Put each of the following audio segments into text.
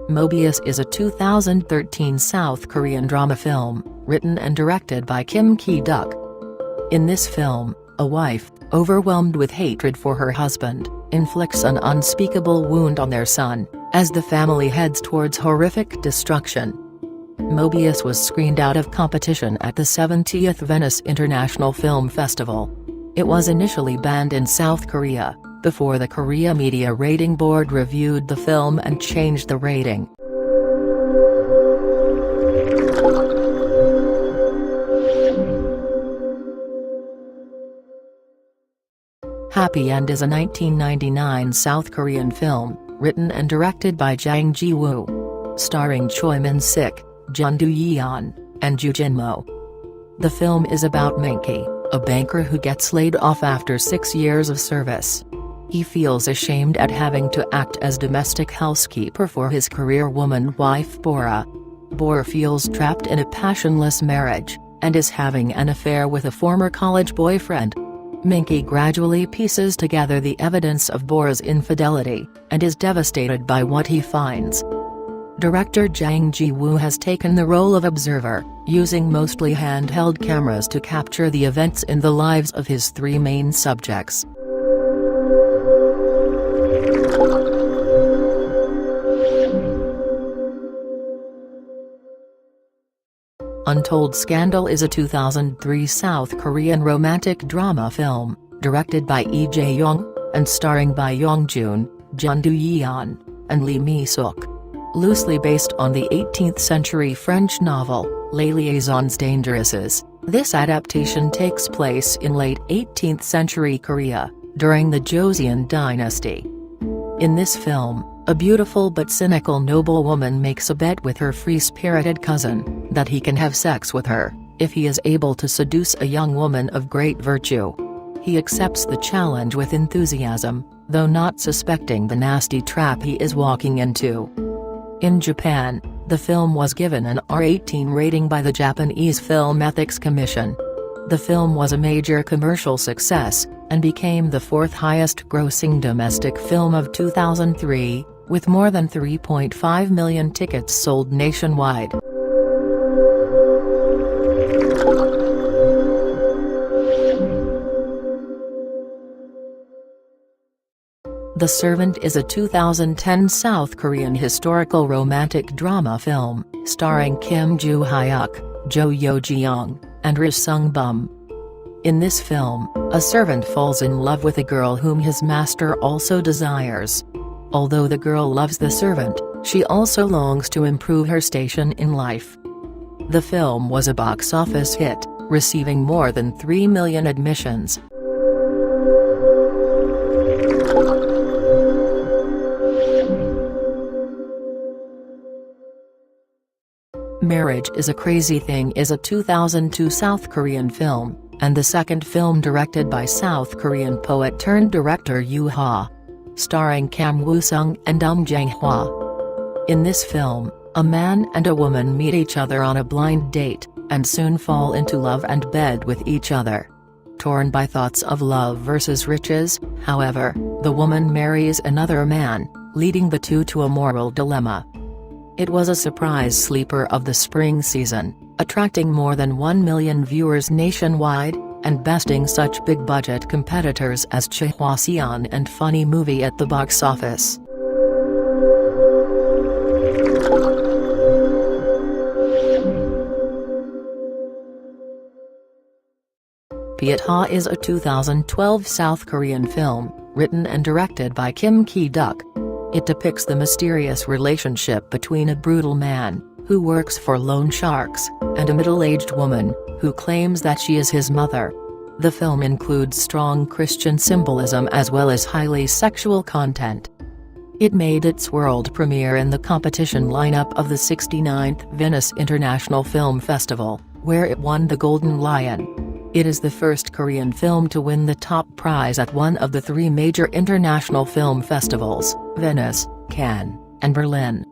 Mobius is a 2013 South Korean drama film, written and directed by Kim Ki-duk. In this film, a wife, overwhelmed with hatred for her husband, inflicts an unspeakable wound on their son, as the family heads towards horrific destruction. Mobius was screened out of competition at the 70th Venice International Film Festival. It was initially banned in South Korea, before the Korea Media Rating Board reviewed the film and changed the rating. Happy End is a 1999 South Korean film, written and directed by Jang Ji-woo. Starring Choi Min-sik, Jun Do-yeon, and Joo Jin-mo. The film is about Minky, a banker who gets laid off after 6 years of service. He feels ashamed at having to act as domestic housekeeper for his career woman wife Bora. Bora feels trapped in a passionless marriage, and is having an affair with a former college boyfriend. Minky gradually pieces together the evidence of Bora's infidelity, and is devastated by what he finds. Director Jang Ji-woo has taken the role of observer, using mostly handheld cameras to capture the events in the lives of his three main subjects. Untold Scandal is a 2003 South Korean romantic drama film, directed by Lee Jae-young, and starring Bae Young-joon, Jun Do-yeon, and Lee Mi-suk. Loosely based on the 18th-century French novel, Les Liaisons Dangereuses, this adaptation takes place in late 18th-century Korea, during the Joseon dynasty. In this film, a beautiful but cynical noblewoman makes a bet with her free-spirited cousin, that he can have sex with her, if he is able to seduce a young woman of great virtue. He accepts the challenge with enthusiasm, though not suspecting the nasty trap he is walking into. In Japan, the film was given an R18 rating by the Japanese Film Ethics Commission. The film was a major commercial success, and became the fourth highest-grossing domestic film of 2003, with more than 3.5 million tickets sold nationwide. The Servant is a 2010 South Korean historical romantic drama film, starring Kim Joo-hyuk, Jo Yo-jeong, and Ri Sung-bum. In this film, a servant falls in love with a girl whom his master also desires. Although the girl loves the servant, she also longs to improve her station in life. The film was a box office hit, receiving more than 3 million admissions. Marriage is a Crazy Thing is a 2002 South Korean film, and the second film directed by South Korean poet-turned-director Yoo Ha. Starring Kam Woo-sung and Jang-hwa. In this film, a man and a woman meet each other on a blind date, and soon fall into love and bed with each other. Torn by thoughts of love versus riches, however, the woman marries another man, leading the two to a moral dilemma. It was a surprise sleeper of the spring season, attracting more than 1 million viewers nationwide, and besting such big-budget competitors as Chhwa-seon and Funny Movie at the box office. Pyet-ha is a 2012 South Korean film, written and directed by Kim Ki-duk. It depicts the mysterious relationship between a brutal man, who works for loan sharks, and a middle-aged woman, who claims that she is his mother. The film includes strong Christian symbolism as well as highly sexual content. It made its world premiere in the competition lineup of the 69th Venice International Film Festival, where it won the Golden Lion. It is the first Korean film to win the top prize at one of the three major international film festivals, Venice, Cannes, and Berlin.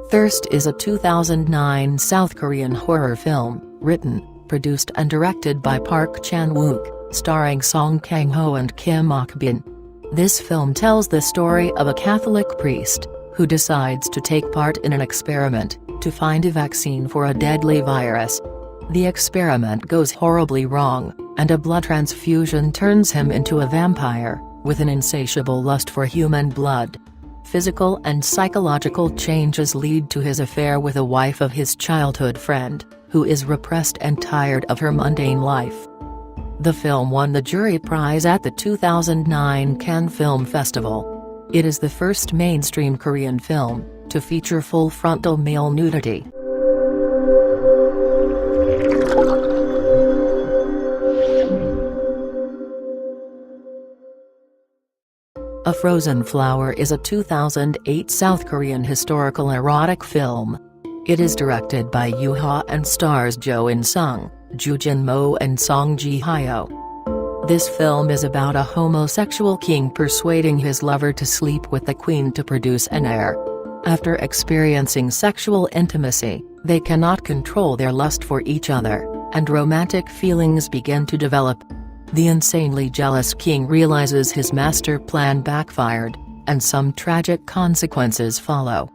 Thirst is a 2009 South Korean horror film, written, produced and directed by Park Chan-wook, starring Song Kang-ho and Kim Ok-bin. This film tells the story of a Catholic priest, who decides to take part in an experiment, to find a vaccine for a deadly virus. The experiment goes horribly wrong, and a blood transfusion turns him into a vampire, with an insatiable lust for human blood. Physical and psychological changes lead to his affair with a wife of his childhood friend, who is repressed and tired of her mundane life. The film won the jury prize at the 2009 Cannes Film Festival. It is the first mainstream Korean film to feature full frontal male nudity. A Frozen Flower is a 2008 South Korean historical erotic film. It is directed by Yoo Ha and stars Jo In-sung, Joo Jin-mo and Song Ji-hyo. This film is about a homosexual king persuading his lover to sleep with the queen to produce an heir. After experiencing sexual intimacy, they cannot control their lust for each other, and romantic feelings begin to develop. The insanely jealous king realizes his master plan backfired, and some tragic consequences follow.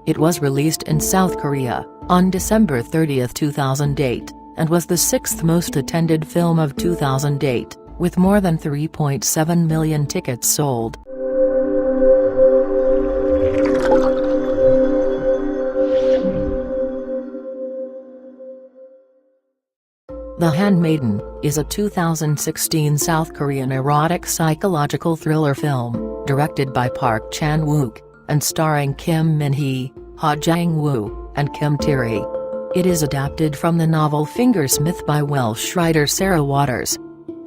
It was released in South Korea on December 30, 2008, and was the sixth most attended film of 2008, with more than 3.7 million tickets sold. The Handmaiden is a 2016 South Korean erotic psychological thriller film, directed by Park Chan-wook, and starring Kim Min-hee, Ha Jang-woo, and Kim Tae-ri. It is adapted from the novel Fingersmith by Welsh writer Sarah Waters.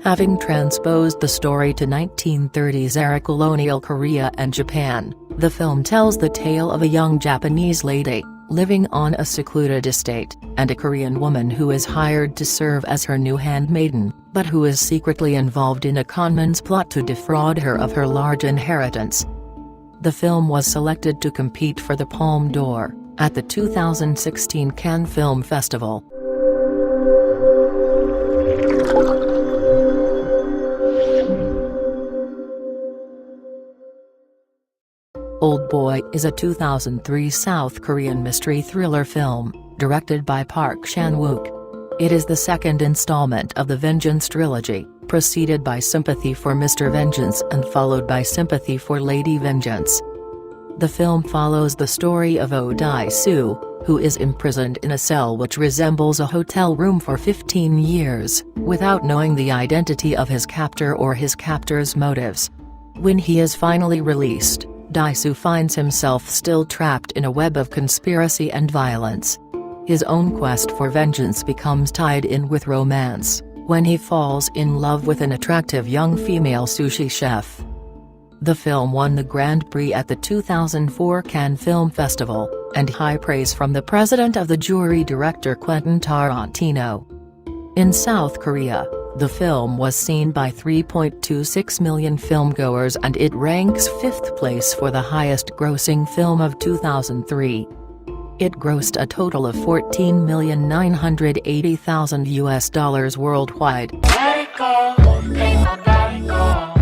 Having transposed the story to 1930s era colonial Korea and Japan, the film tells the tale of a young Japanese lady, living on a secluded estate, and a Korean woman who is hired to serve as her new handmaiden, but who is secretly involved in a conman's plot to defraud her of her large inheritance. The film was selected to compete for the Palme d'Or at the 2016 Cannes Film Festival. Old Boy is a 2003 South Korean mystery thriller film, directed by Park Chan-wook. It is the second installment of the Vengeance trilogy, preceded by Sympathy for Mr. Vengeance and followed by Sympathy for Lady Vengeance. The film follows the story of Oh Dae-soo, who is imprisoned in a cell which resembles a hotel room for 15 years, without knowing the identity of his captor or his captor's motives. When he is finally released, Dae-soo finds himself still trapped in a web of conspiracy and violence. His own quest for vengeance becomes tied in with romance, when he falls in love with an attractive young female sushi chef. The film won the Grand Prix at the 2004 Cannes Film Festival, and high praise from the president of the jury, director Quentin Tarantino. In South Korea, the film was seen by 3.26 million filmgoers and it ranks 5th place for the highest-grossing film of 2003. It grossed a total of $14,980,000 worldwide. Let it go, let my body go.